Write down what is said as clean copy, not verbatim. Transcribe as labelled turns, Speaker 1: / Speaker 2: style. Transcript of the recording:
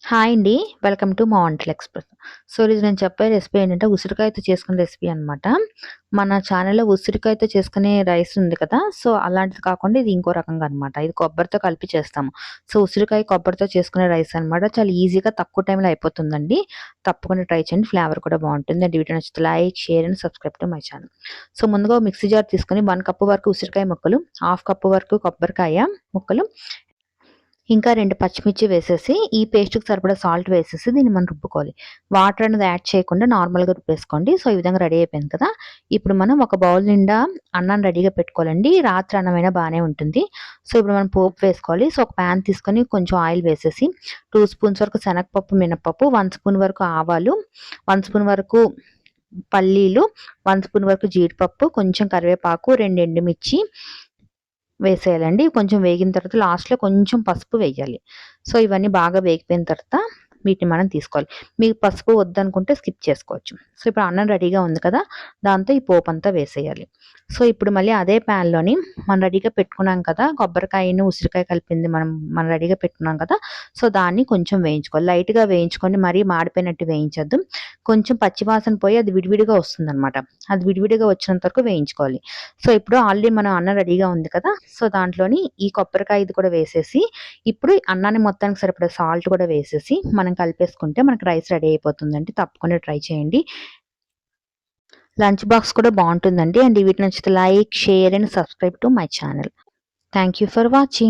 Speaker 1: Hi అండి. Welcome to మా వంటల ఎక్స్‌ప్రెస్. సో, ఈరోజు నేను చెప్పే రెసిపీ ఏంటంటే ఉసిరికాయతో చేసుకునే రెసిపీ అనమాట. మన ఛానల్‌లో ఉసిరికాయతో చేసుకునే రైస్ ఉంది కదా! సో, అలాంటిది కాకుండా ఇది ఇంకో రకంగా అనమాట. ఇది కొబ్బరితో కలిపి చేస్తాము. సో, ఉసిరికాయ కొబ్బరితో చేసుకునే రైస్ అనమాట. చాలా ఈజీగా తక్కువ టైంలో అయిపోతుందండి. తప్పకుండా ట్రై చేయండి. ఫ్లేవర్ కూడా బావుంటుంది. అండ్ వీడియో నచ్చితే like, share and subscribe to my channel. So, ముందుగా ఓ మిక్సీ జార్ తీసుకొని 1 కప్ వరకు ఉసిరికాయ ముక్కలు, హాఫ్ కప్ వరకు కొబ్బరికాయ ముక్కలు, ఇంకా 2 పచ్చిమిర్చి వేసేసి, ఈ పేస్ట్‌కి సరిపడా సాల్ట్ వేసేసి దీన్ని మనం రుబ్బుకోవాలి. వాటర్ అనేది యాడ్ చేయకుండా నార్మల్‌గా రుబ్బేసుకోండి. సో, ఈ విధంగా రెడీ అయిపోయింది కదా! ఇప్పుడు మనం ఒక బౌల్ నిండా అన్నాన్ని రెడీగా పెట్టుకోవాలండి. రాత్రి అన్నమైనా బానే ఉంటుంది. సో, ఇప్పుడు మనం పోపు వేసుకోవాలి. సో, ఒక పాన్ తీసుకొని కొంచెం ఆయిల్ వేసేసి 2 స్పూన్స్ వరకు శనగపప్పు, మినపప్పు, 1 స్పూన్ వరకు ఆవాలు, 1 స్పూన్ వరకు పల్లీలు, 1 స్పూన్ వరకు జీడిపప్పు, కొంచెం కరివేపాకు, 2 ఎండుమిర్చి వేసేయాలండి. కొంచెం వేగిన తర్వాత లాస్ట్‌లో కొంచెం పసుపు వేయాలి. సో, ఇవన్నీ బాగా వేగిపోయిన తర్వాత వీటిని మనం తీసుకోవాలి. మీకు పసుపు వద్దనుకుంటే స్కిప్ చేసుకోవచ్చు. సో, ఇప్పుడు అన్నం రెడీగా ఉంది కదా! దాంతో ఈ పోపంతా వేసేయాలి. సో, ఇప్పుడు మళ్ళీ అదే ప్యాన్‌లోని మనం రెడీగా పెట్టుకున్నాం కదా! కొబ్బరికాయను, ఉసిరికాయ కలిపింది మనం రెడీగా పెట్టుకున్నాం కదా! సో, దాన్ని కొంచెం వేయించుకోవాలి. లైట్‌గా వేయించుకోండి. మరీ మాడిపోయినట్టు వేయించొద్దు. కొంచెం పచ్చి వాసన పోయి అది విడివిడిగా వస్తుందనమాట. అది విడివిడిగా వచ్చినంత వరకు వేయించుకోవాలి. సో, ఇప్పుడు ఆల్రెడీ మనం అన్నం రెడీగా ఉంది కదా! సో, దాంట్లోని ఈ కొబ్బరికాయది కూడా వేసేసి, ఇప్పుడు అన్నాన్ని మొత్తానికి సరిపడా సాల్ట్ కూడా వేసేసి, మనం కలిపేసుకుంటే మనకి రైస్ రెడీ అయిపోతుందండి. తప్పకుండా ట్రై చేయండి. లంచ్ బాక్స్ కూడా బావుంటుందండి. అండ్ ఈ వీడియో నచ్చితే like, share and subscribe to my channel. Thank you for watching.